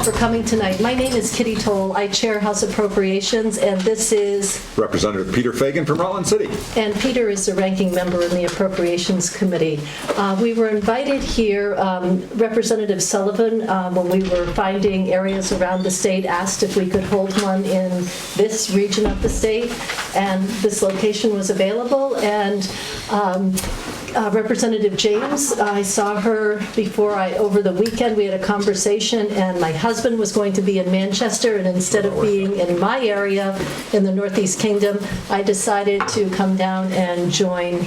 for coming tonight. My name is Kitty Toll. I chair House Appropriations, and this is Representative Peter Fagan from Rutland City. And Peter is the ranking member in the Appropriations Committee. We were invited here, Representative Sullivan, when we were finding areas around the state, asked if we could hold one in this region of the state, and this location was available. And Representative James, I saw her over the weekend. We had a conversation, and my husband was going to be in Manchester, and instead of being in my area in the Northeast Kingdom, I decided to come down and join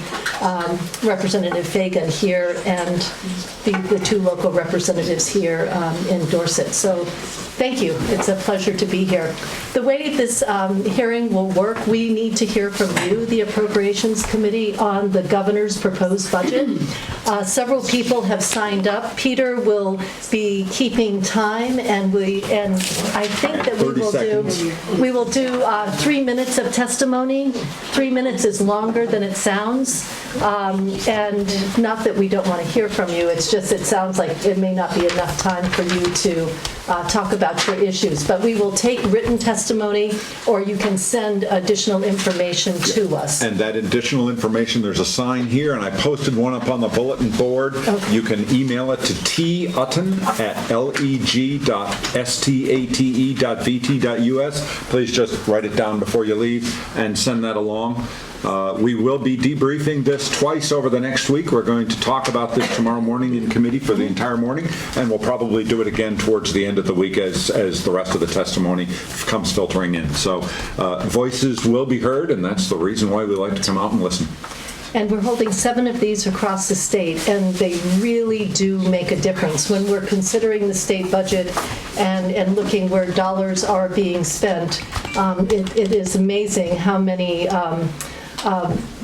Representative Fagan here and the two local representatives here in Dorset. So thank you. It's a pleasure to be here. The way this hearing will work, we need to hear from you, the Appropriations Committee, on the governor's proposed budget. Several people have signed up. Peter will be keeping time, and I think that we will do 3 minutes of testimony. 3 minutes is longer than it sounds, and not that we don't want to hear from you. It's just it sounds like it may not be enough time for you to talk about your issues. But we will take written testimony, or you can send additional information to us. And that additional information, there's a sign here, and I posted one up on the bulletin board. Okay. You can email it to leg.state.vt.us. Please just write it down before you leave and send that along. We will be debriefing this twice over the next week. We're going to talk about this tomorrow morning in committee for the entire morning, and we'll probably do it again towards the end of the week as the rest of the testimony comes filtering in. So voices will be heard, and that's the reason why we like to come out and listen. And we're holding 7 of these across the state, and they really do make a difference. When we're considering the state budget and looking where dollars are being spent, it is amazing how many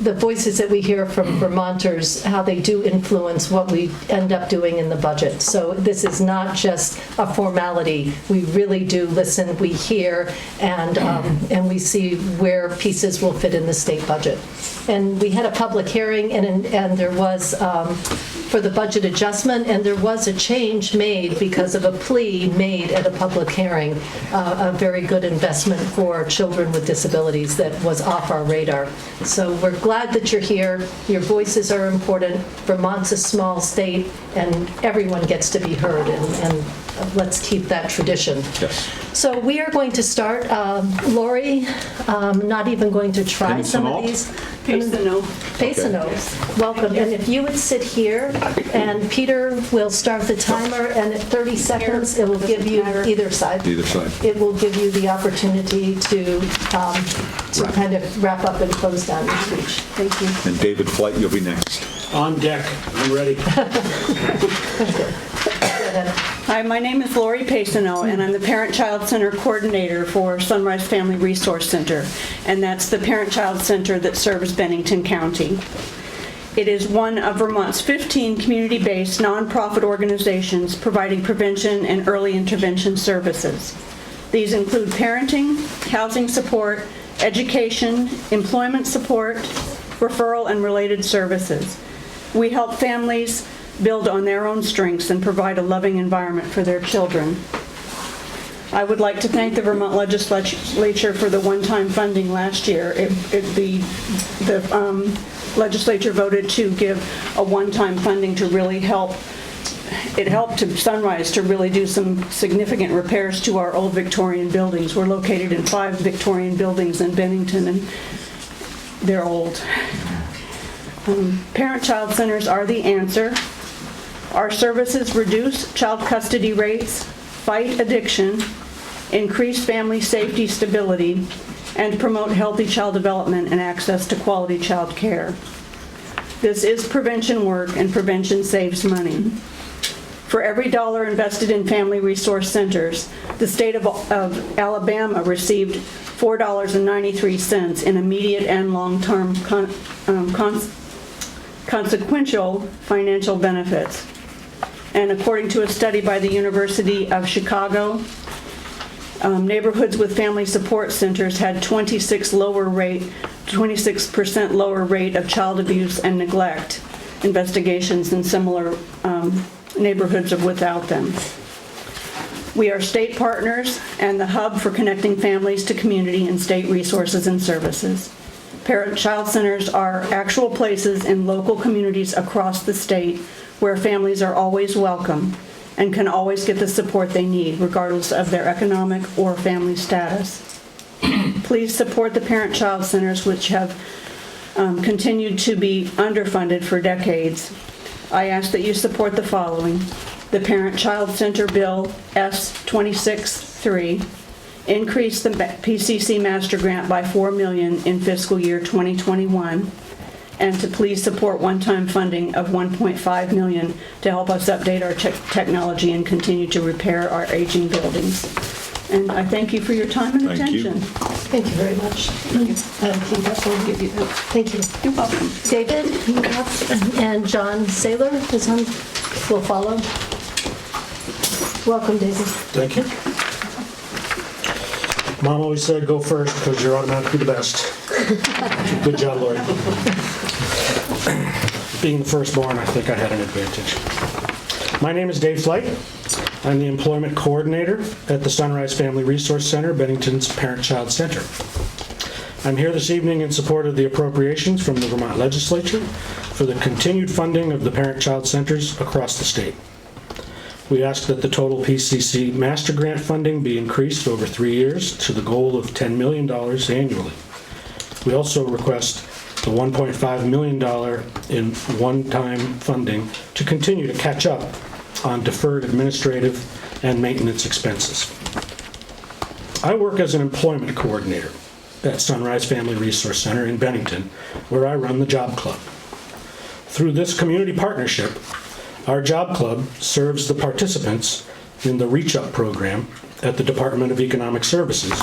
the voices that we hear from Vermonters, how they do influence what we end up doing in the budget. So this is not just a formality. We really do listen, we hear, and we see where pieces will fit in the state budget. And we had a public hearing, and there was for the budget adjustment, and there was a change made because of a plea made at a public hearing, a very good investment for children with disabilities that was off our radar. So we're glad that you're here. Your voices are important. Vermont's a small state, and everyone gets to be heard, and let's keep that tradition. Yes. So we are going to start. Lori, not even going to try some of these. Paisano. Okay. Welcome. And if you would sit here, and Peter will start the timer, and at 30 seconds, it will give you either side. It will give you the opportunity to kind of wrap up and close down your speech. Thank you. And David Flight, you'll be next. On deck. I'm ready. Hi, my name is Lori Paisano, and I'm the Parent-Child Center Coordinator for Sunrise Family Resource Center, and that's the Parent-Child Center that serves Bennington County. It is one of Vermont's 15 community-based nonprofit organizations providing prevention and early intervention services. These include parenting, housing support, education, employment support, referral, and related services. We help families build on their own strengths and provide a loving environment for their children. I would like to thank the Vermont Legislature for the one-time funding last year. The legislature voted to give a one-time funding to really help. It helped to Sunrise to really do some significant repairs to our old Victorian buildings. We're located in 5 Victorian buildings in Bennington, and they're old. Parent-child centers are the answer. Our services reduce child custody rates, fight addiction, increase family safety stability, and promote healthy child development and access to quality child care. This is prevention work, and prevention saves money. For every dollar invested in family resource centers, the state of Alabama received $4.93 in immediate and long-term consequential financial benefits. And according to a study by the University of Chicago, neighborhoods with family support centers had 26% lower rate of child abuse and neglect investigations than similar neighborhoods without them. We are state partners and the hub for connecting families to community and state resources and services. Parent-child centers are actual places in local communities across the state where families are always welcome and can always get the support they need, regardless of their economic or family status. Please support the parent-child centers, which have continued to be underfunded for decades. I ask that you support the following: the Parent-Child Center Bill S-26-3, increase the PCC Master Grant by $4 million in fiscal year 2021, and to please support one-time funding of $1.5 million to help us update our technology and continue to repair our aging buildings. And I thank you for your time and Thank you. attention. Thank you very much. I'll give you that. Thank you. You're welcome. David, you have, and John Saylor is on, will follow. Welcome, David. Thank you. Mom always said go first because you're automatically the best. Good job, Lori. Being the firstborn, I think I had an advantage. My name is Dave Flight. I'm the employment coordinator at the Sunrise Family Resource Center, Bennington's Parent-Child Center. I'm here this evening in support of the appropriations from the Vermont Legislature for the continued funding of the Parent-Child Centers across the state. We ask that the total PCC Master Grant funding be increased over 3 years to the goal of $10 million annually. We also request the $1.5 million in one-time funding to continue to catch up on deferred administrative and maintenance expenses. I work as an employment coordinator at Sunrise Family Resource Center in Bennington, where I run the Job Club. Through this community partnership, our Job Club serves the participants in the Reach Up program at the Department of Economic Services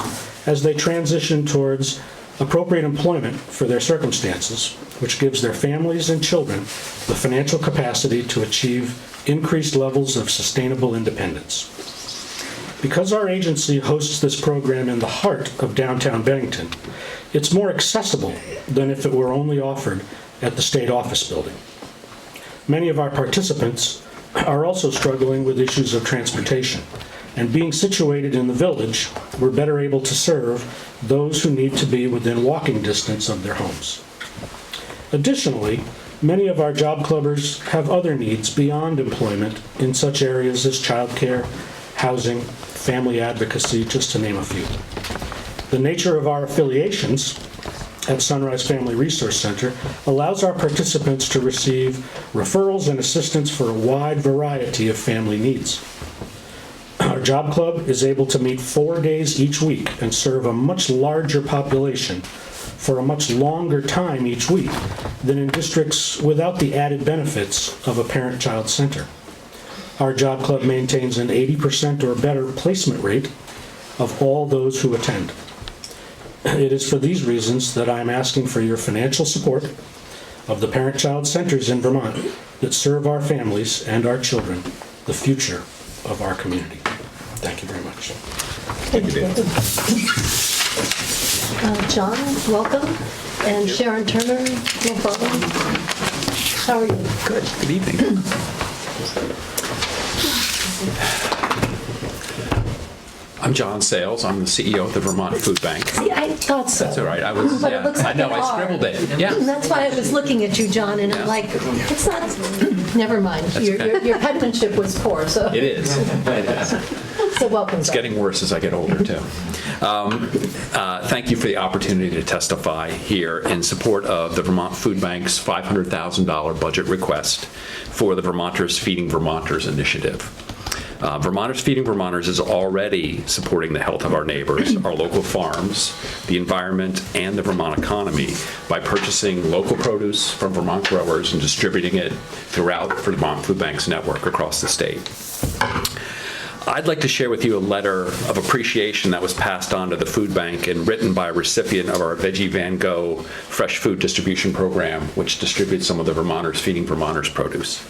as they transition towards appropriate employment for their circumstances, which gives their families and children the financial capacity to achieve increased levels of sustainable independence. Because our agency hosts this program in the heart of downtown Bennington, it's more accessible than if it were only offered at the state office building. Many of our participants are also struggling with issues of transportation, and being situated in the village, we're better able to serve those who need to be within walking distance of their homes. Additionally, many of our job clubbers have other needs beyond employment in such areas as childcare, housing, family advocacy, just to name a few. The nature of our affiliations at Sunrise Family Resource Center allows our participants to receive referrals and assistance for a wide variety of family needs. Our job club is able to meet 4 days each week and serve a much larger population for a much longer time each week than in districts without the added benefits of a parent-child center. Our job club maintains an 80% or better placement rate of all those who attend. It is for these reasons that I'm asking for your financial support of the parent-child centers in Vermont that serve our families and our children, the future of our community. Thank you very much. Thank you, David. John, welcome. And Sharon Turner, no problem. How are you? Good. Good evening. I'm John Sales. I'm the CEO of the Vermont Food Bank. See, I thought so. That's all right. I was. But Yeah, it looks like I know. an I R. scribbled it. Yeah. And that's why I was looking at you, John, and I'm Yeah. like, it's not, never mind. okay. Your penmanship was poor, so. It is. It is. So welcome. It's getting worse as I get older, too. Thank you for the opportunity to testify here in support of the Vermont Food Bank's $500,000 budget request for the Vermonters Feeding Vermonters initiative. Vermonters Feeding Vermonters is already supporting the health of our neighbors, our local farms, the environment, and the Vermont economy by purchasing local produce from Vermont growers and distributing it throughout Vermont Food Bank's network across the state. I'd like to share with you a letter of appreciation that was passed on to the food bank and written by a recipient of our Veggie Van Gogh fresh food distribution program, which distributes some of the Vermonters Feeding Vermonters produce.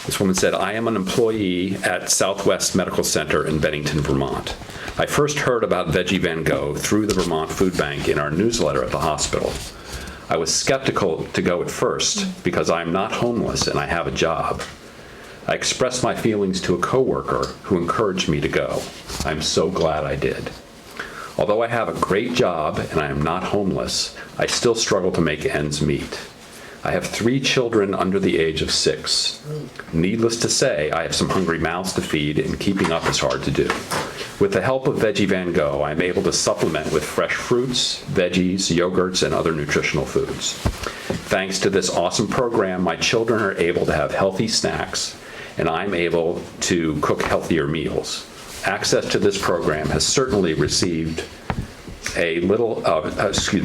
This woman said, I am an employee at Southwest Medical Center in Bennington, Vermont. I first heard about Veggie Van Gogh through the Vermont Food Bank in our newsletter at the hospital. I was skeptical to go at first because I'm not homeless and I have a job. I expressed my feelings to a coworker who encouraged me to go. I'm so glad I did. Although I have a great job and I am not homeless, I still struggle to make ends meet. I have 3 children under the age of 6. Needless to say, I have some hungry mouths to feed, and keeping up is hard to do. With the help of Veggie Van Gogh, I am able to supplement with fresh fruits, veggies, yogurts, and other nutritional foods. Thanks to this awesome program, my children are able to have healthy snacks, and I'm able to cook healthier meals. Access to this program has certainly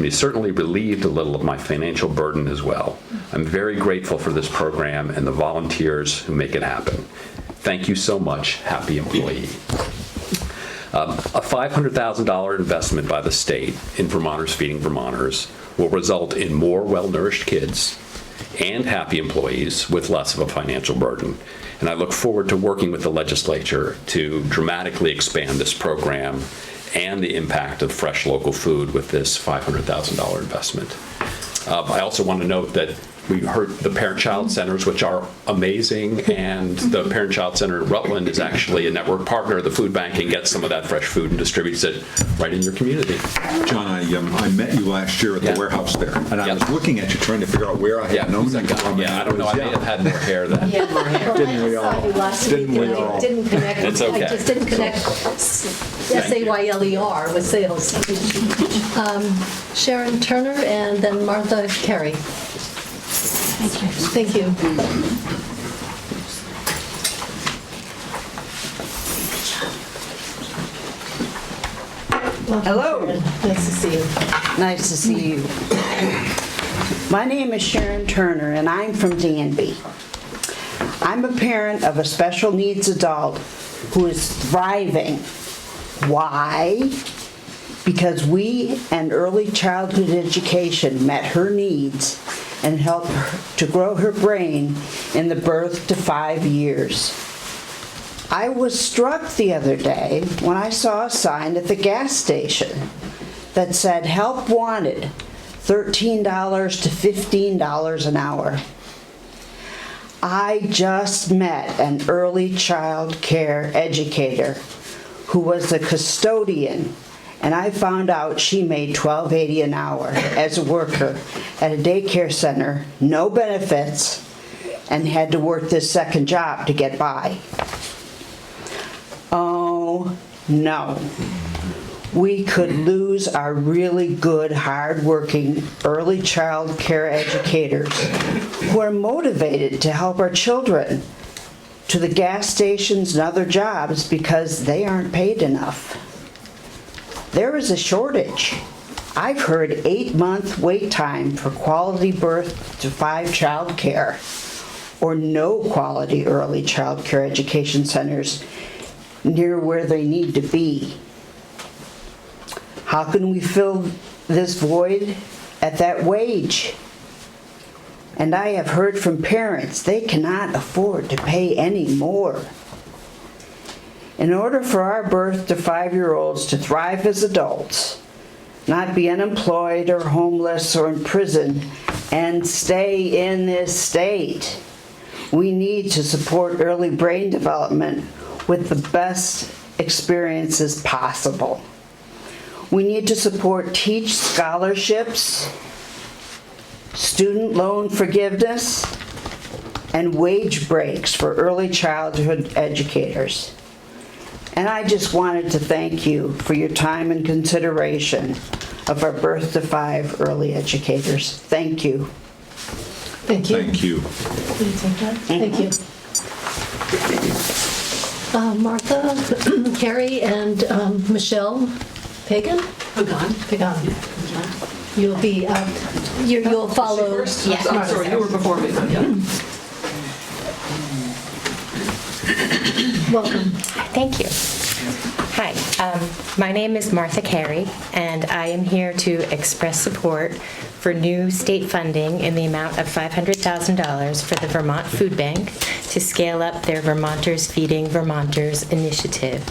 certainly relieved a little of my financial burden as well. I'm very grateful for this program and the volunteers who make it happen. Thank you so much. Happy employee. A $500,000 investment by the state in Vermonters Feeding Vermonters will result in more well-nourished kids and happy employees with less of a financial burden. And I look forward to working with the legislature to dramatically expand this program and the impact of fresh local food with this $500,000 investment. I also want to note that we heard the parent-child centers, which are amazing, and the parent-child center in Rutland is actually a network partner of the food bank and gets some of that fresh food and distributes it right in your community. John, I met you last year at the warehouse there, and I was looking at you trying to figure out where I had known you from. Yeah, I don't know. I may have had more hair then. Didn't we all? Didn't we all? Didn't connect. It's okay. I just didn't connect SAYLER with sales. Sharon Turner and then Martha Carey. Thank you. Hello. Nice to see you. Nice to see you. My name is Sharon Turner, and I'm from Danby. I'm a parent of a special needs adult who is thriving. Why? Because we and early childhood education met her needs and helped her to grow her brain in the birth to 5 years. I was struck the other day when I saw a sign at the gas station that said help wanted, $13 to $15 an hour. I just met an early child care educator who was a custodian, and I found out she made $12.80 an hour as a worker at a daycare center, no benefits, and had to work this second job to get by. Oh, no. We could lose our really good, hard-working early child care educators who are motivated to help our children to the gas stations and other jobs because they aren't paid enough. There is a shortage. I've heard 8-month wait time for quality birth to 5 child care, or no quality early child care education centers near where they need to be. How can we fill this void at that wage? And I have heard from parents they cannot afford to pay any more. In order for our birth to 5-year-olds to thrive as adults, not be unemployed or homeless or in prison, and stay in this state, we need to support early brain development with the best experiences possible. We need to support TEACH scholarships, student loan forgiveness, and wage breaks for early childhood educators. And I just wanted to thank you for your time and consideration of our birth to 5 early educators. Thank you. Thank you. Thank you. Will you take that? Thank you. Martha, Carrie, and Michelle Pagan? Pagan. You'll be, you'll follow. Yeah. I'm sorry, you were before me, but yeah. Welcome. Thank you. Hi, my name is Martha Carey, and I am here to express support for new state funding in the amount of $500,000 for the Vermont Food Bank to scale up their Vermonters Feeding Vermonters initiative.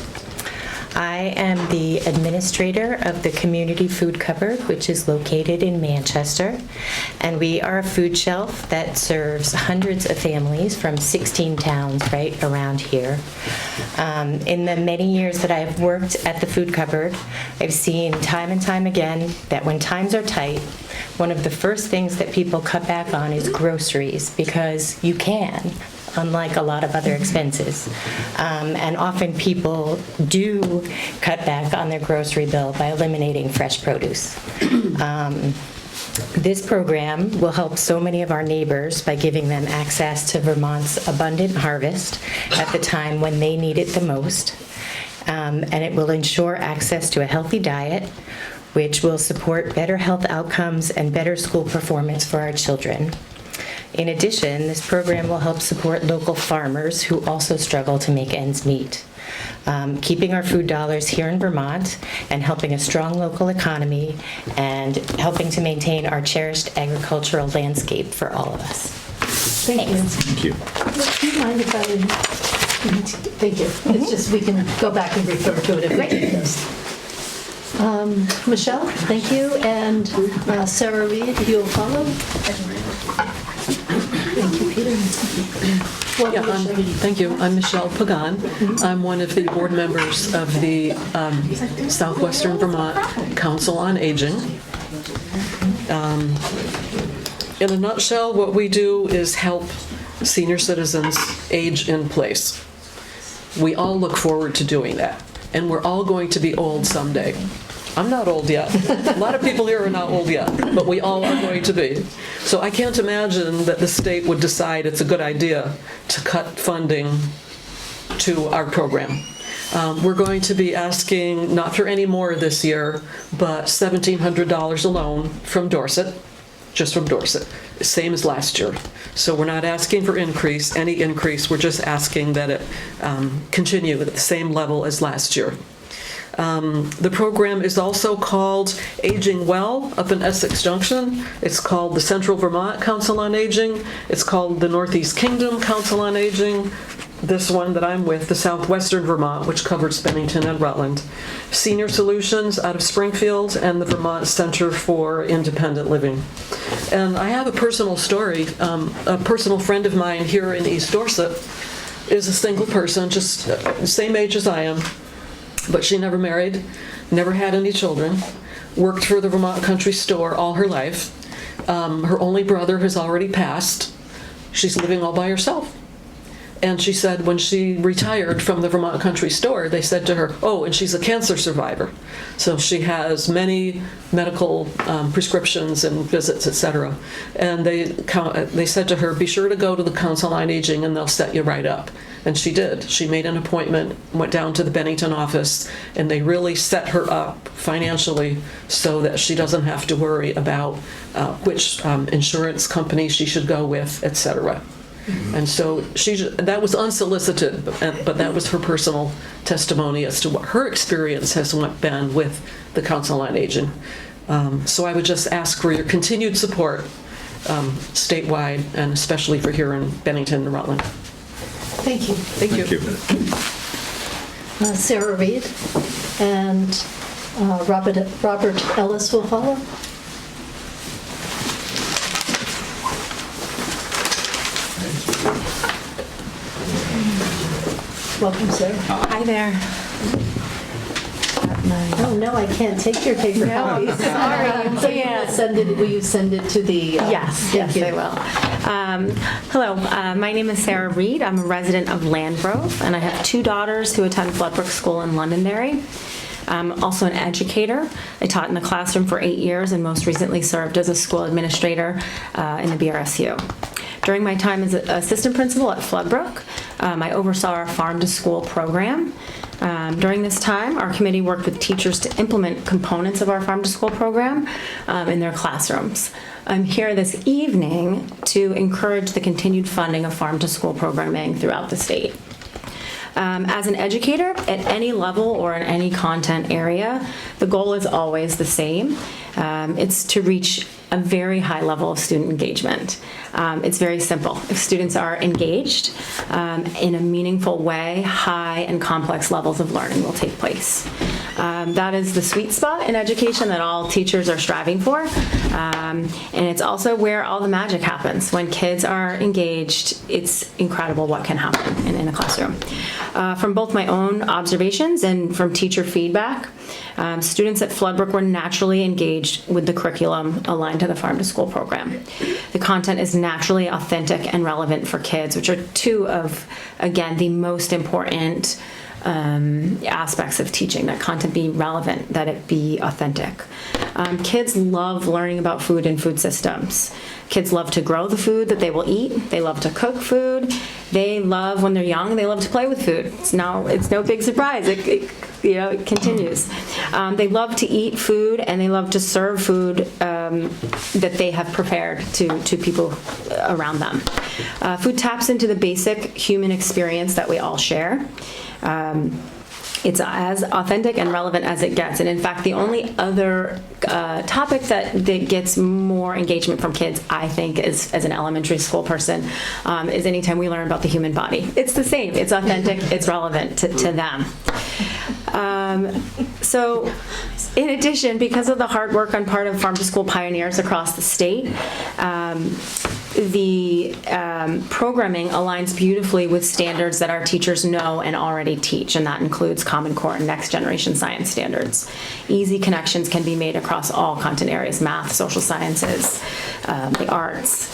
I am the administrator of the Community Food Cupboard, which is located in Manchester, and we are a food shelf that serves hundreds of families from 16 towns right around here. In the many years that I have worked at the Food Cupboard, I've seen time and time again that when times are tight, one of the first things that people cut back on is groceries, because you can, unlike a lot of other expenses. And often people do cut back on their grocery bill by eliminating fresh produce. This program will help so many of our neighbors by giving them access to Vermont's abundant harvest at the time when they need it the most. And it will ensure access to a healthy diet, which will support better health outcomes and better school performance for our children. In addition, this program will help support local farmers who also struggle to make ends meet, keeping our food dollars here in Vermont and helping a strong local economy and helping to maintain our cherished agricultural landscape for all of us. Thank you. Thank you. Do you mind if I... Thank you. It's just we can go back and refer to it if we need this. Michelle, thank you, and Sarah Reed, you'll follow. Thank you, Peter. Thank you. I'm Michelle Pagan. I'm one of the board members of the Southwestern Vermont Council on Aging. In a nutshell, what we do is help senior citizens age in place. We all look forward to doing that, and we're all going to be old someday. I'm not old yet. A lot of people here are not old yet, but we all are going to be. So I can't imagine that the state would decide it's a good idea to cut funding to our program. We're going to be asking, not for any more this year, but $1,700 alone from Dorset, just from Dorset, same as last year. So we're not asking for any increase, we're just asking that it continue at the same level as last year. The program is also called Aging Well up in Essex Junction. It's called the Central Vermont Council on Aging. It's called the Northeast Kingdom Council on Aging. This one that I'm with, the Southwestern Vermont, which covers Bennington and Rutland. Senior Solutions out of Springfield, and the Vermont Center for Independent Living. And I have a personal story. A personal friend of mine here in East Dorset is a single person, just the same age as I am. But she never married, never had any children, worked for the Vermont Country Store all her life. Her only brother has already passed. She's living all by herself. And she said when she retired from the Vermont Country Store, they said to her, oh, and she's a cancer survivor. So she has many medical prescriptions and visits, etc. And they said to her, be sure to go to the Council on Aging and they'll set you right up. And she did. She made an appointment, went down to the Bennington office, and they really set her up financially so that she doesn't have to worry about which insurance company she should go with, etc. And so that was unsolicited, but that was her personal testimony as to what her experience has been with the Council on Aging. So I would just ask for your continued support statewide, and especially for here in Bennington and Rutland. Thank you. Thank you. Sarah Reed, and Robert Ellis will follow. Welcome, sir. Hi there. Oh, no, I can't take your paper copies. Sorry, So will you send it to the... Yes, I will. Hello, my name is Sarah Reed. I'm a resident of Landgrove, and I have two daughters who attend Floodbrook School in Londonderry. I'm also an educator. I taught in the classroom for 8 years and most recently served as a school administrator in the BRSU. During my time as assistant principal at Floodbrook, I oversaw our Farm to School program. During this time, our committee worked with teachers to implement components of our Farm to School program in their classrooms. I'm here this evening to encourage the continued funding of Farm to School programming throughout the state. As an educator, at any level or in any content area, the goal is always the same. It's to reach a very high level of student engagement. It's very simple. If students are engaged in a meaningful way, high and complex levels of learning will take place. That is the sweet spot in education that all teachers are striving for. And it's also where all the magic happens. When kids are engaged, it's incredible what can happen in a classroom. From both my own observations and from teacher feedback, students at Floodbrook were naturally engaged with the curriculum aligned to the Farm to School program. The content is naturally authentic and relevant for kids, which are two of, again, the most important aspects of teaching, that content be relevant, that it be authentic. Kids love learning about food and food systems. Kids love to grow the food that they will eat. They love to cook food. They love, when they're young, they love to play with food. It's no big surprise. It continues. They love to eat food, and they love to serve food that they have prepared to people around them. Food taps into the basic human experience that we all share. It's as authentic and relevant as it gets. And in fact, the only other topic that gets more engagement from kids, I think, as an elementary school person, is anytime we learn about the human body. It's the same. It's authentic. It's relevant to them. So in addition, because of the hard work on part of Farm to School pioneers across the state, the programming aligns beautifully with standards that our teachers know and already teach, and that includes Common Core and Next Generation Science standards. Easy connections can be made across all content areas: math, social sciences, the arts,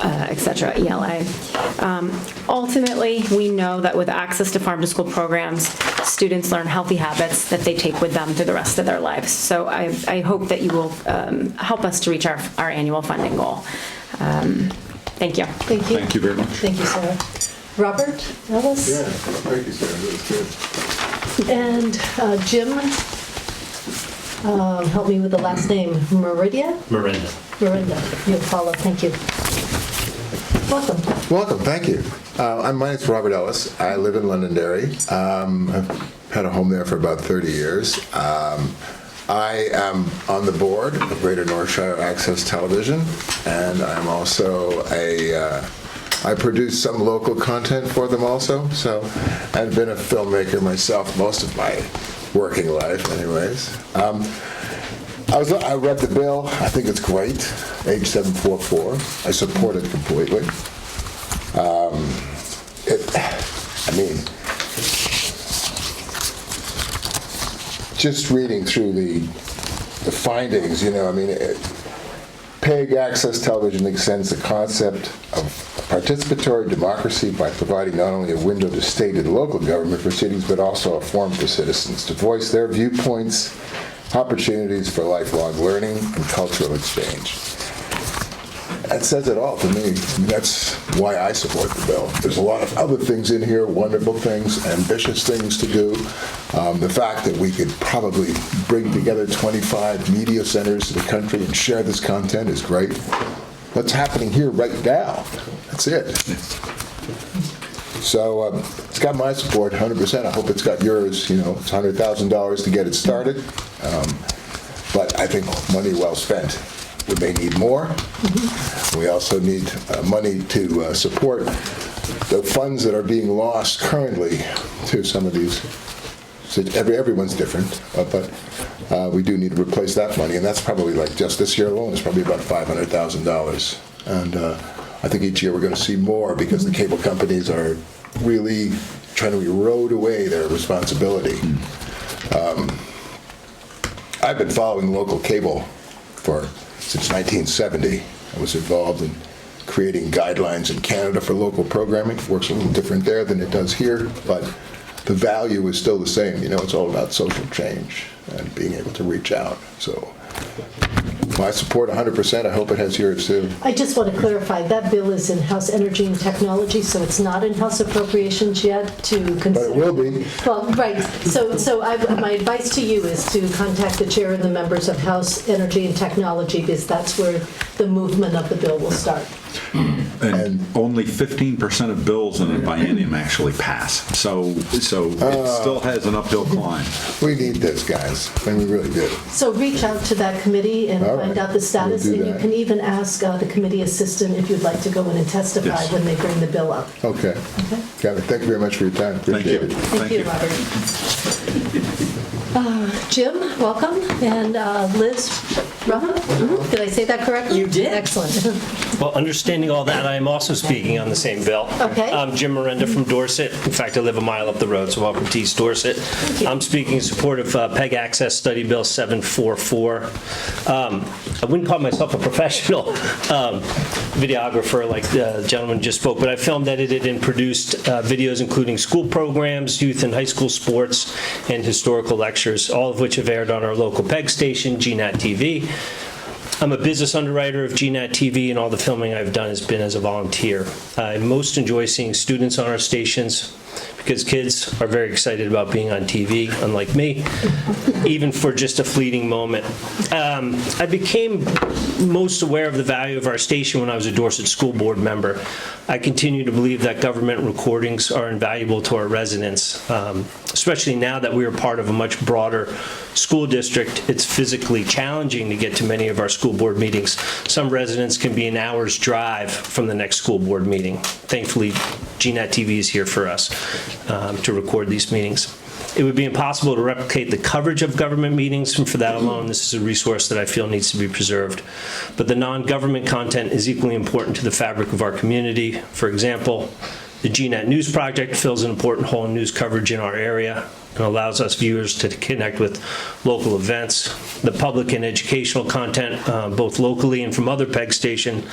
etc., ELA. Ultimately, we know that with access to Farm to School programs, students learn healthy habits that they take with them through the rest of their lives. So I hope that you will help us to reach our annual funding goal. Thank you. Thank you. Thank you very much. Thank you, Sarah. Robert Ellis? Yeah, thank you, Sarah. That was good. And Jim, help me with the last name. Miranda. Miranda. You'll follow. Thank you. Welcome. Welcome, thank you. My name is Robert Ellis. I live in Londonderry. I've had a home there for about 30 years. I am on the board of Greater North Shire Access Television, and I'm also I produce some local content for them also. So I've been a filmmaker myself most of my working life anyways. I read the bill. I think it's great. Age 744. I support it completely. Just reading through the findings, PEG access television extends the concept of participatory democracy by providing not only a window to state and local government proceedings, but also a forum for citizens to voice their viewpoints, opportunities for lifelong learning and cultural exchange. That says it all to me. That's why I support the bill. There's a lot of other things in here, wonderful things, ambitious things to do. The fact that we could probably bring together 25 media centers in the country and share this content is great. What's happening here right now? That's it. So it's got my support 100%. I hope it's got yours. It's $100,000 to get it started. But I think money well spent. We may need more. We also need money to support the funds that are being lost currently to some of these. Everyone's different, but we do need to replace that money, and that's probably, like, just this year alone is probably about $500,000. And I think each year we're going to see more because the cable companies are really trying to erode away their responsibility. I've been following local cable since 1970. I was involved in creating guidelines in Canada for local programming. It works a little different there than it does here, but the value is still the same. It's all about social change and being able to reach out. So I support 100%. I hope it has yours too. I just want to clarify, that bill is in House Energy and Technology, so it's not in House Appropriations yet to consider. But it will be. Well, right. So my advice to you is to contact the chair and the members of House Energy and Technology, because that's where the movement of the bill will start. And only 15% of bills in a biennium actually pass. So it still has an uphill climb. We need this, guys, and we really do. So reach out to that committee and All right. find out the status, We'll do and you that. can even ask the committee assistant if you'd like to go in and testify Yes. when they bring the bill up. Okay. Got it. Thank you very much for your time. Thank you. Appreciate it. Thank you, Robert. Jim, welcome, and Liz Ruffin? Did I say that correctly? You did. Excellent. Well, understanding all that, I am also speaking on the same bill. Okay. I'm Jim Miranda from Dorset. In fact, I live a mile up the road, so welcome to East Dorset. you. I'm speaking in support of PEG Access Study Bill 744. I wouldn't call myself a professional videographer like the gentleman just spoke, but I filmed, edited, and produced videos including school programs, youth and high school sports, and historical lectures, all of which have aired on our local PEG station, GNAT-TV. I'm a business underwriter of GNAT-TV, and all the filming I've done has been as a volunteer. I most enjoy seeing students on our stations because kids are very excited about being on TV, unlike me, even for just a fleeting moment. I became most aware of the value of our station when I was a Dorset School Board member. I continue to believe that government recordings are invaluable to our residents, especially now that we are part of a much broader school district. It's physically challenging to get to many of our school board meetings. Some residents can be an hour's drive from the next school board meeting. Thankfully, GNAT-TV is here for us to record these meetings. It would be impossible to replicate the coverage of government meetings, and for that alone, this is a resource that I feel needs to be preserved. But the non-government content is equally important to the fabric of our community. For example, the GNAT News Project fills an important hole in news coverage in our area and allows us viewers to connect with local events. The public and educational content, both locally and from other PEG stations,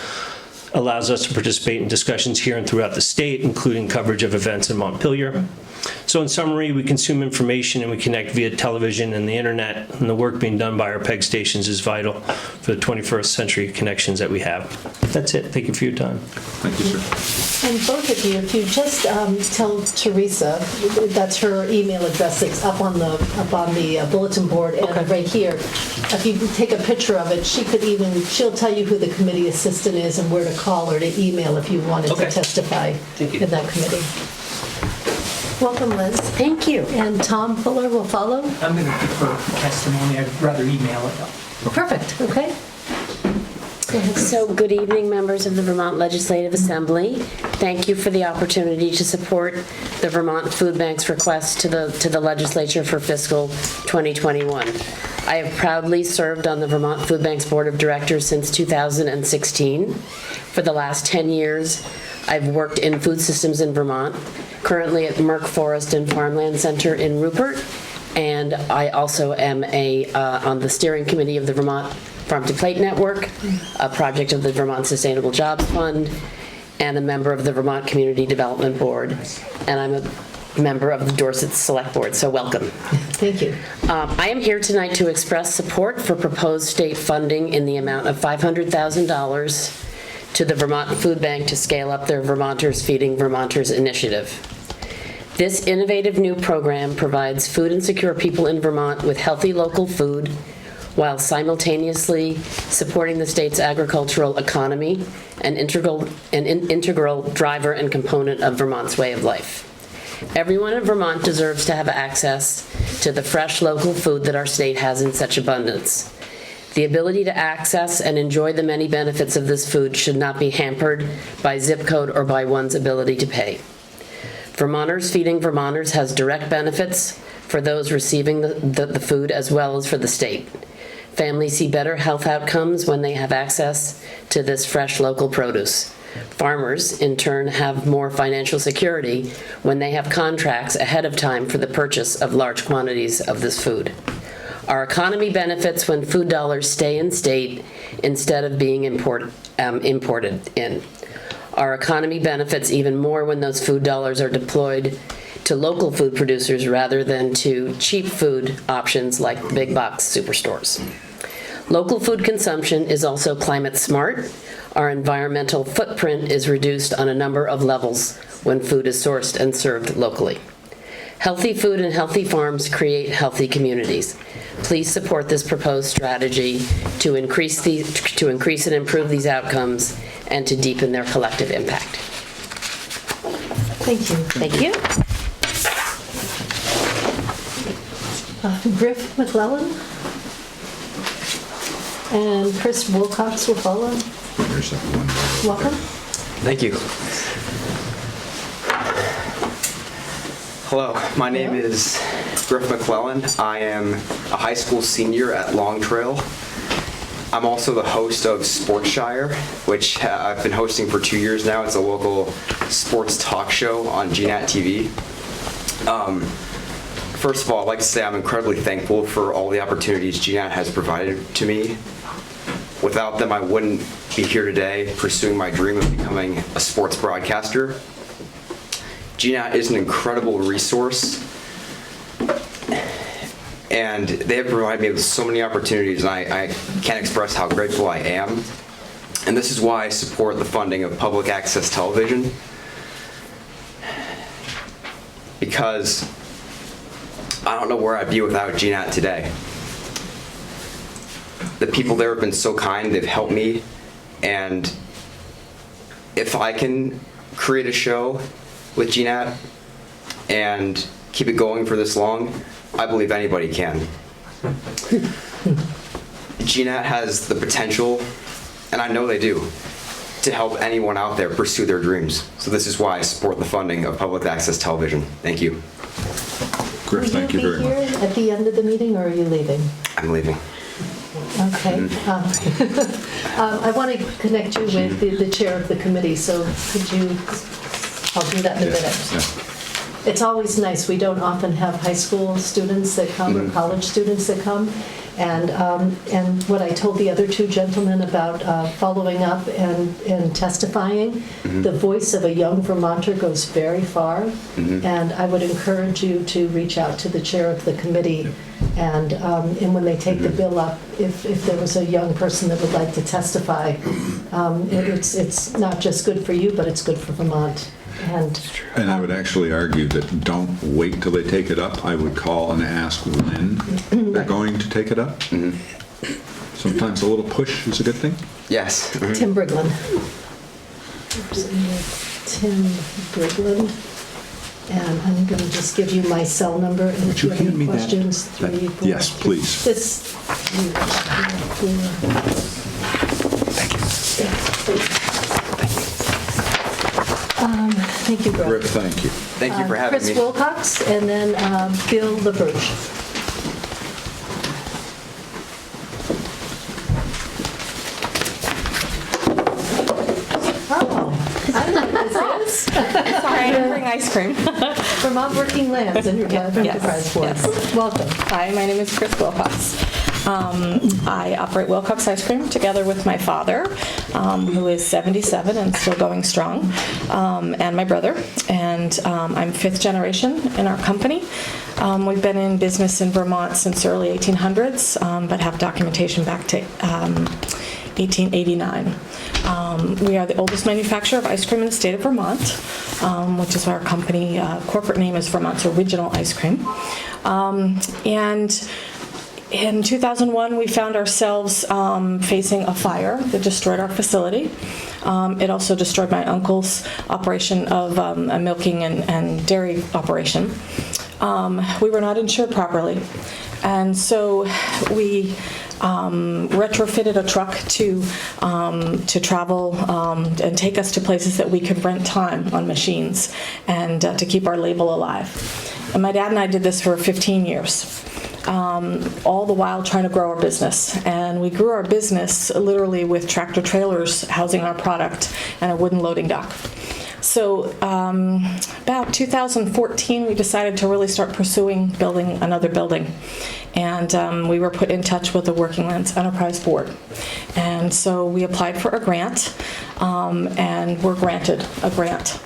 allows us to participate in discussions here and throughout the state, including coverage of events in Montpelier. So in summary, we consume information and we connect via television and the internet, and the work being done by our PEG stations is vital for the 21st century connections that we have. That's it. Thank you for your time. Thank you, sir. And both of you, if you just tell Teresa, that's her email address that's up on the bulletin board and right here. If you take a picture of it, she'll tell you who the committee assistant is and where to call or to email if you wanted to testify in that committee. Welcome, Liz. Thank you. And Tom Fuller will follow. I'm going to prefer testimony. I'd rather email it. Perfect. Okay. Go ahead. So, good evening, members of the Vermont Legislative Assembly. Thank you for the opportunity to support the Vermont Food Bank's request to the legislature for fiscal 2021. I have proudly served on the Vermont Food Bank's Board of Directors since 2016. For the last 10 years, I've worked in food systems in Vermont, currently at Merck Forest and Farmland Center in Rupert, and I also am on the steering committee of the Vermont Farm to Plate Network, a project of the Vermont Sustainable Jobs Fund, and a member of the Vermont Community Development Board, and I'm a member of the Dorset Select Board, so welcome. Thank you. I am here tonight to express support for proposed state funding in the amount of $500,000 to the Vermont Food Bank to scale up their Vermonters Feeding Vermonters initiative. This innovative new program provides food insecure people in Vermont with healthy local food while simultaneously supporting the state's agricultural economy, an integral driver and component of Vermont's way of life. Everyone in Vermont deserves to have access to the fresh local food that our state has in such abundance. The ability to access and enjoy the many benefits of this food should not be hampered by zip code or by one's ability to pay. Vermonters Feeding Vermonters has direct benefits for those receiving the food as well as for the state. Families see better health outcomes when they have access to this fresh local produce. Farmers, in turn, have more financial security when they have contracts ahead of time for the purchase of large quantities of this food. Our economy benefits when food dollars stay in state instead of being imported in. Our economy benefits even more when those food dollars are deployed to local food producers rather than to cheap food options like big box superstores. Local food consumption is also climate smart. Our environmental footprint is reduced on a number of levels when food is sourced and served locally. Healthy food and healthy farms create healthy communities. Please support this proposed strategy to increase and improve these outcomes and to deepen their collective impact. Thank you. Thank you. Griff McClellan and Chris Wilcox will follow. There's that one. Welcome. Thank you. Hello, my name is Griff McClellan. I am a high school senior at Long Trail. I'm also the host of Sportshire, which I've been hosting for 2 years now. It's a local sports talk show on GNAT-TV. First of all, I'd like to say I'm incredibly thankful for all the opportunities GNAT has provided to me. Without them, I wouldn't be here today pursuing my dream of becoming a sports broadcaster. GNAT is an incredible resource, and they have provided me with so many opportunities, and I can't express how grateful I am. And this is why I support the funding of public access television, because I don't know where I'd be without GNAT today. The people there have been so kind, they've helped me, and if I can create a show with GNAT and keep it going for this long, I believe anybody can. GNAT has the potential, and I know they do, to help anyone out there pursue their dreams. So this is why I support the funding of public access television. Thank you. Griff, thank you very much. Will you be here at the end of the meeting, or are you leaving? I'm leaving. Okay. I want to connect you with the chair of the committee, so could you, I'll do that in a minute. Yeah. It's always nice. We don't often have high school students that come or college students that come. And what I told the other two gentlemen about following up and testifying, the voice of a young Vermonter goes very far. And I would encourage you to reach out to the chair of the committee. And when they take the bill up, if there was a young person that would like to testify, it's not just good for you, but it's good for Vermont. And I would actually argue that don't wait till they take it up. I would call and ask when they're going to take it up. Sometimes a little push is a good thing. Yes. Tim Brigland. Tim Brigland. And I'm going to just give you my cell number. And if you have any questions, 3, 4, Yes, please. This. 3, 4. Thank you. Thank you, Griff. Griff, thank you. Thank you for having Chris me. Wilcox, and then Bill LaBrouche. Oh, I know what this is. Sorry, I didn't bring ice cream. Vermont Working Lands Enterprise Board. Yes. Welcome. Hi, my name is Chris Wilcox. I operate Wilcox Ice Cream together with my father, who is 77 and still going strong, and my brother. And I'm 5th generation in our company. We've been in business in Vermont since the early 1800s, but have documentation back to 1889. We are the oldest manufacturer of ice cream in the state of Vermont, which is why our company corporate name is Vermont's Original Ice Cream. And in 2001, we found ourselves facing a fire that destroyed our facility. It also destroyed my uncle's operation of a milking and dairy operation. We were not insured properly, and so we retrofitted a truck to travel and take us to places that we could rent time on machines and to keep our label alive. And my dad and I did this for 15 years. All the while trying to grow our business. And we grew our business literally with tractor trailers housing our product and a wooden loading dock. So about 2014, we decided to really start pursuing building another building. And we were put in touch with the Working Lands Enterprise Board. And so we applied for a grant and were granted a grant.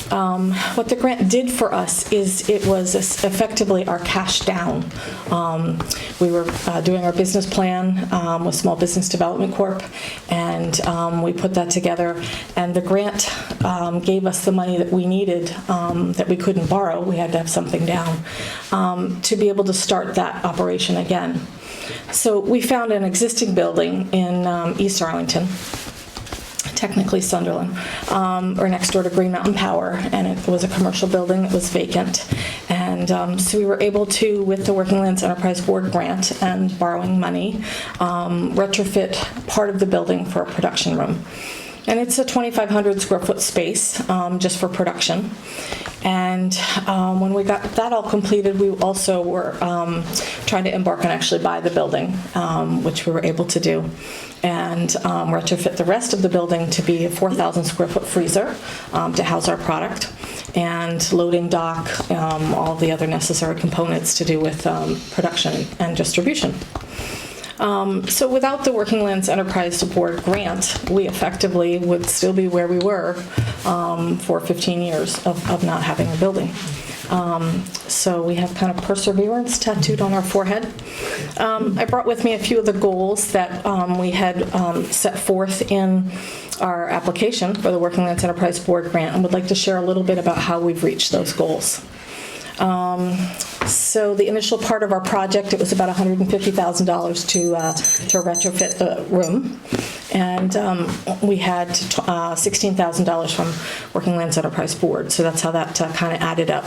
What the grant did for us is it was effectively our cash down. We were doing our business plan with Small Business Development Corp, and we put that together, and the grant gave us the money that we needed that we couldn't borrow. We had to have something down to be able to start that operation again. So we found an existing building in East Arlington, technically Sunderland, or next door to Green Mountain Power, and it was a commercial building that was vacant. And so we were able to, with the Working Lands Enterprise Board grant and borrowing money, retrofit part of the building for a production room. And it's a 2,500 square foot space just for production. And when we got that all completed, we also were trying to embark and actually buy the building, which we were able to do, and retrofit the rest of the building to be a 4,000 square foot freezer to house our product, and loading dock, all the other necessary components to do with production and distribution. So without the Working Lands Enterprise Board grant, we effectively would still be where we were for 15 years of not having a building. So we have kind of perseverance tattooed on our forehead. I brought with me a few of the goals that we had set forth in our application for the Working Lands Enterprise Board grant, and would like to share a little bit about how we've reached those goals. So the initial part of our project, it was about $150,000 to retrofit the room, and we had $16,000 from Working Lands Enterprise Board, so that's how that kind of added up.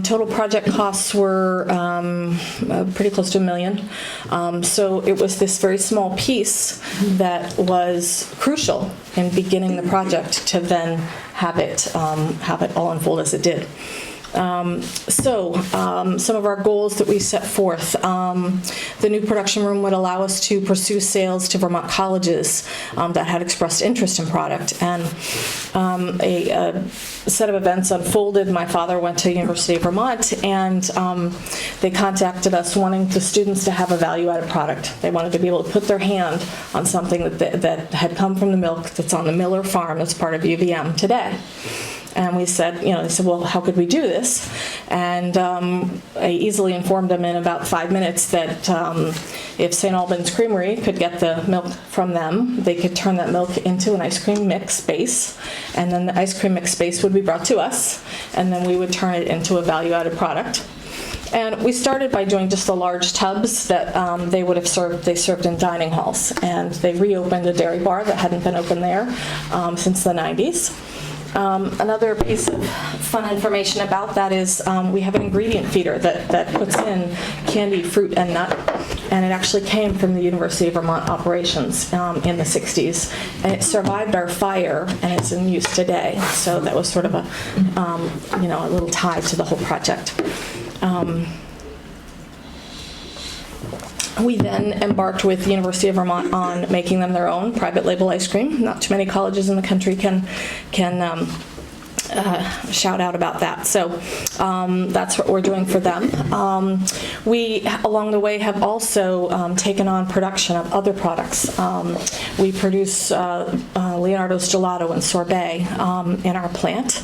Total project costs were pretty close to $1 million. So it was this very small piece that was crucial in beginning the project to then have it all unfold as it did. Some of our goals that we set forth, the new production room would allow us to pursue sales to Vermont colleges that had expressed interest in product, and a set of events unfolded. My father went to University of Vermont, and they contacted us wanting the students to have a value-added product. They wanted to be able to put their hand on something that had come from the milk that's on the Miller farm as part of UVM today. And we said, they said, well, how could we do this? And I easily informed them in about 5 minutes that if St. Albans Creamery could get the milk from them, they could turn that milk into an ice cream mix base, and then the ice cream mix base would be brought to us, and then we would turn it into a value-added product. And we started by doing just the large tubs that they served in dining halls, and they reopened a dairy bar that hadn't been open there since the 90s. Another piece of fun information about that is we have an ingredient feeder that puts in candy, fruit, and nut, and it actually came from the University of Vermont operations in the 60s, and it survived our fire, and it's in use today. So that was sort of a little tie to the whole project. We then embarked with the University of Vermont on making them their own private label ice cream. Not too many colleges in the country can shout out about that. So that's what we're doing for them. We, along the way, have also taken on production of other products. We produce Leonardo's Gelato and Sorbet in our plant.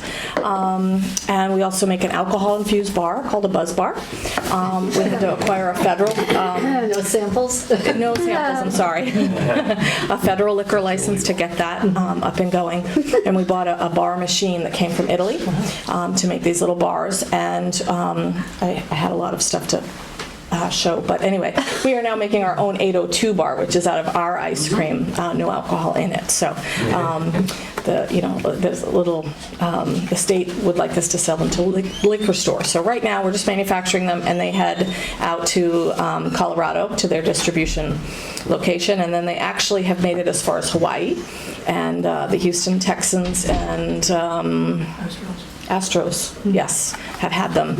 And we also make an alcohol-infused bar called a Buzz Bar. We had to acquire a federal... no samples? No samples, I'm sorry. A federal liquor license to get that up and going. And we bought a bar machine that came from Italy to make these little bars, and I had a lot of stuff to show, but anyway, we are now making our own 802 bar, which is out of our ice cream, no alcohol in it. So there's a little, the state would like us to sell them to liquor stores. So right now we're just manufacturing them, and they head out to Colorado to their distribution location, and then they actually have made it as far as Hawaii, and the Houston Texans and Astros, yes, have had them.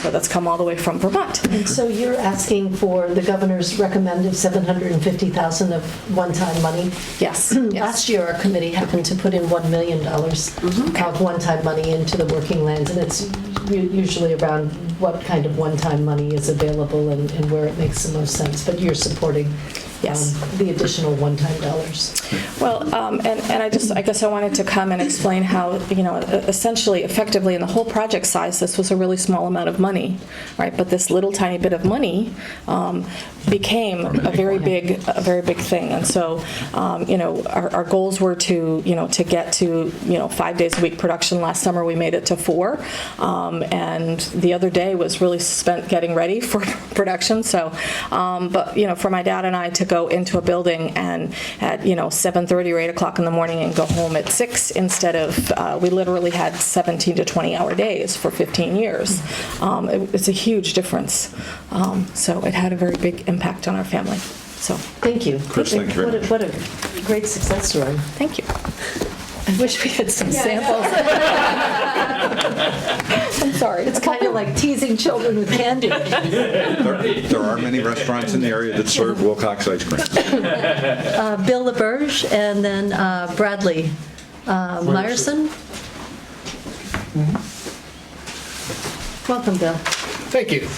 So that's come all the way from Vermont. And so you're asking for the governor's recommended $750,000 of one-time money? Yes. Last year, our committee happened to put in $1 million of one-time money into the Working Lands, and it's usually around what kind of one-time money is available and where it makes the most sense. But you're supporting the additional one-time dollars. Well, and I guess I wanted to come and explain how, essentially, effectively, in the whole project size, this was a really small amount of money, right? But this little tiny bit of money became a very big thing. And so, our goals were to get to 5 days a week production. Last summer we made it to 4, and the other day was really spent getting ready for production. So, but for my dad and I to go go into a building and at 7:30 or 8 o'clock in the morning and go home at 6 instead of we literally had 17 to 20-hour days for 15 years. It's a huge difference. So it had a very big impact on our family. So thank you. Chris, thank you very much. What a great success story. Thank you. I wish we had some samples. I'm sorry. It's kind of like teasing children with candy. There are many restaurants in the area that serve Wilcox ice cream. Bill LaBerge and then Bradley Meyerson. Welcome, Bill. Thank you.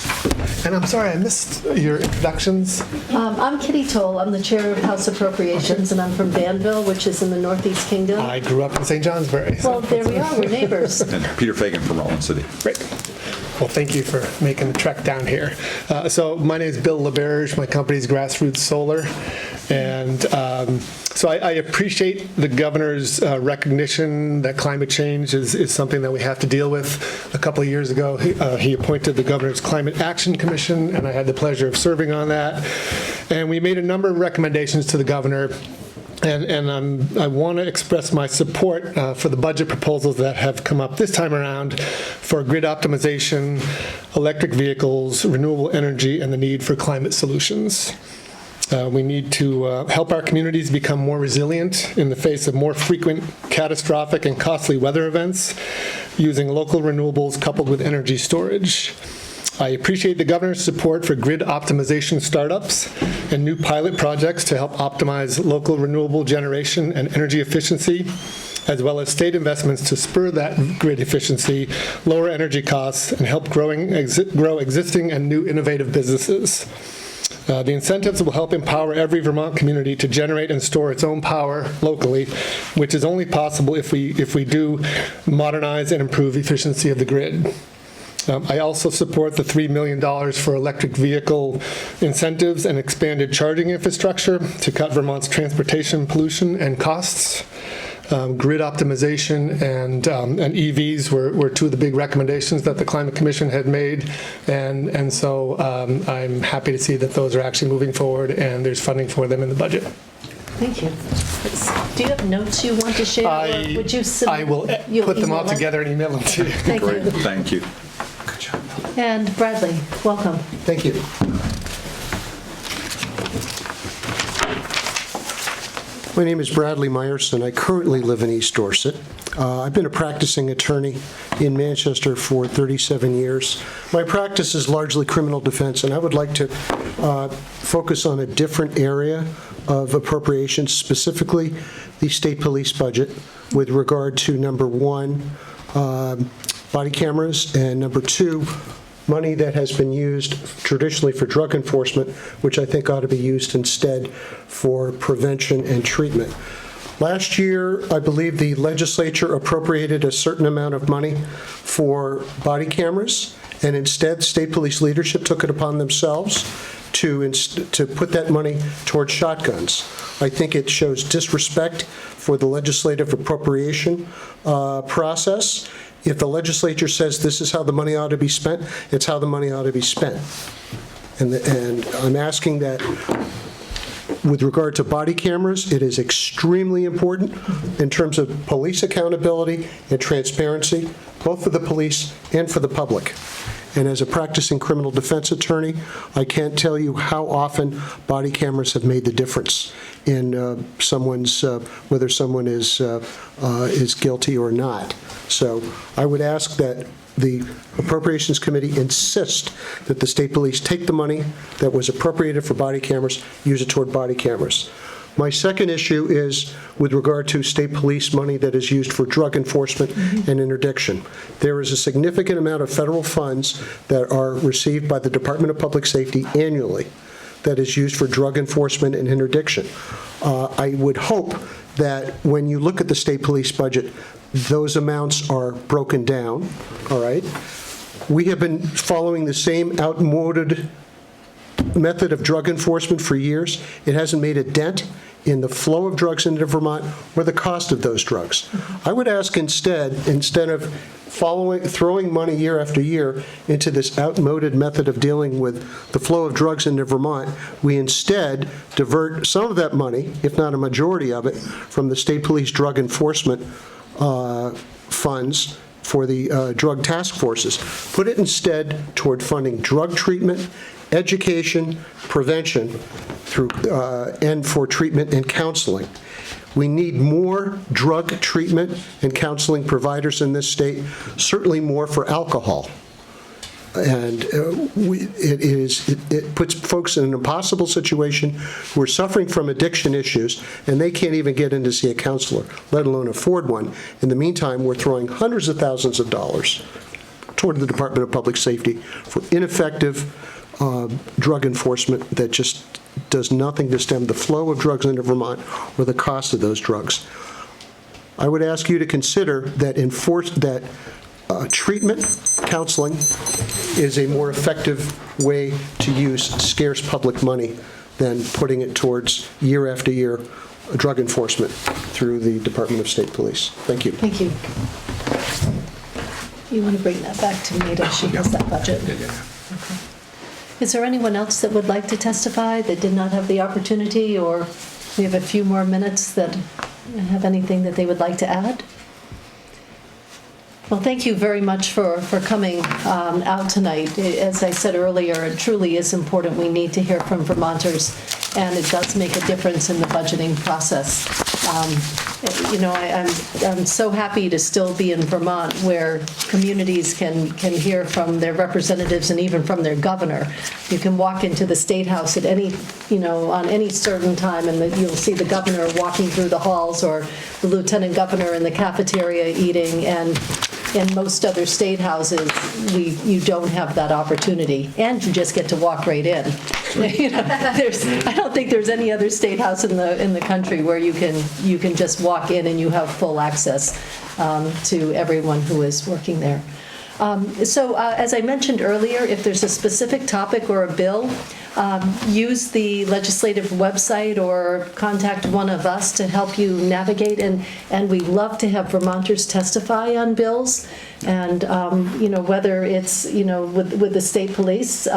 And I'm sorry, I missed your introductions. I'm Kitty Toll. I'm the chair of House Appropriations, and I'm from Danville, which is in the Northeast Kingdom. I grew up in St. Johnsbury. Well, there we are. We're neighbors. And Peter Fagan from Rollins City. Great. Well, thank you for making the trek down here. So my name is Bill LaBerge. My company is Grassroots Solar. And so I appreciate the governor's recognition that climate change is something that we have to deal with. A couple of years ago, he appointed the Governor's Climate Action Commission, and I had the pleasure of serving on that. And we made a number of recommendations to the governor. And I want to express my support for the budget proposals that have come up this time around for grid optimization, electric vehicles, renewable energy, and the need for climate solutions. We need to help our communities become more resilient in the face of more frequent, catastrophic, and costly weather events using local renewables coupled with energy storage. I appreciate the governor's support for grid optimization startups and new pilot projects to help optimize local renewable generation and energy efficiency, as well as state investments to spur that grid efficiency, lower energy costs, and help grow existing and new innovative businesses. The incentives will help empower every Vermont community to generate and store its own power locally, which is only possible if we do modernize and improve efficiency of the grid. I also support the $3 million for electric vehicle incentives and expanded charging infrastructure to cut Vermont's transportation pollution and costs. Grid optimization and EVs were two of the big recommendations that the Climate Commission had made, and so I'm happy to see that those are actually moving forward and there's funding for them in the budget. Thank you. Do you have notes you want to share? Or would you I will put them all together and email them to you. Thank Great, you. thank you. And Bradley, welcome. Thank you. My name is Bradley Meyerson. I currently live in East Dorset. I've been a practicing attorney in Manchester for 37 years. My practice is largely criminal defense, and I would like to focus on a different area of appropriations, specifically the state police budget, with regard to number one, body cameras, and number two, money that has been used traditionally for drug enforcement, which I think ought to be used instead for prevention and treatment. Last year, I believe the legislature appropriated a certain amount of money for body cameras, and instead state police leadership took it upon themselves to put that money towards shotguns. I think it shows disrespect for the legislative appropriation process. If the legislature says this is how the money ought to be spent, it's how the money ought to be spent. And I'm asking that with regard to body cameras, it is extremely important in terms of police accountability and transparency, both for the police and for the public. And as a practicing criminal defense attorney, I can't tell you how often body cameras have made the difference in someone's whether someone is guilty or not. So I would ask that the Appropriations Committee insist that the state police take the money that was appropriated for body cameras, use it toward body cameras. My second issue is with regard to state police money that is used for drug enforcement and interdiction. There is a significant amount of federal funds that are received by the Department of Public Safety annually that is used for drug enforcement and interdiction. I would hope that when you look at the state police budget, those amounts are broken down, all right? We have been following the same outmoded method of drug enforcement for years. It hasn't made a dent in the flow of drugs into Vermont or the cost of those drugs. I would ask instead of throwing money year after year into this outmoded method of dealing with the flow of drugs into Vermont, we instead divert some of that money, if not a majority of it, from the state police drug enforcement funds for the drug task forces. Put it instead toward funding drug treatment, education, prevention, and for treatment and counseling. We need more drug treatment and counseling providers in this state, certainly more for alcohol. And it puts folks in an impossible situation who are suffering from addiction issues, and they can't even get in to see a counselor, let alone afford one. In the meantime, we're throwing hundreds of thousands of dollars toward the Department of Public Safety for ineffective drug enforcement that just does nothing to stem the flow of drugs into Vermont or the cost of those drugs. I would ask you to consider that treatment, counseling, is a more effective way to use scarce public money than putting it towards year after year drug enforcement through the Department of State Police. Thank you. Thank you. You want to bring that back to Nita? She has that budget. Okay. Is there anyone else that would like to testify that did not have the opportunity, or we have a few more minutes that have anything that they would like to add? Well, thank you very much for coming out tonight. As I said earlier, it truly is important. We need to hear from Vermonters, and it does make a difference in the budgeting process. I'm so happy to still be in Vermont, where communities can hear from their representatives and even from their governor. You can walk into the State House at on any certain time, and you'll see the governor walking through the halls, or the lieutenant governor in the cafeteria eating. And in most other state houses, you don't have that opportunity, and you just get to walk right in. I don't think there's any other state house in the country where you can just walk in and you have full access to everyone who is working there. As I mentioned earlier, if there's a specific topic or a bill, use the legislative website or contact one of us to help you navigate. And we love to have Vermonters testify on bills. And, whether it's, with the state police,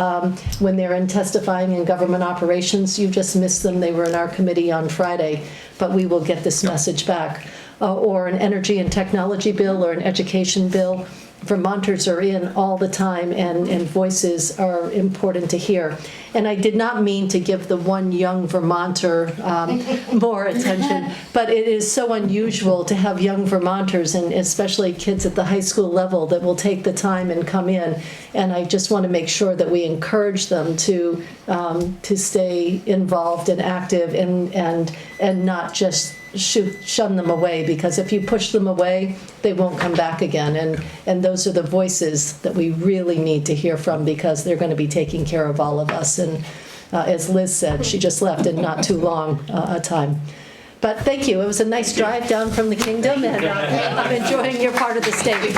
when they're in testifying in government operations, you just missed them. They were in our committee on Friday, but we will get this message back. Or an energy and technology bill or an education bill. Vermonters are in all the time, and voices are important to hear. And I did not mean to give the one young Vermonter more attention, but it is so unusual to have young Vermonters, and especially kids at the high school level, that will take the time and come in. And I just want to make sure that we encourage them to stay involved and active, and not just shun them away, because if you push them away, they won't come back again. And those are the voices that we really need to hear from, because they're going to be taking care of all of us. And as Liz said, she just left in not too long a time. But thank you. It was a nice drive down from the Kingdom, and I'm enjoying your part of the state.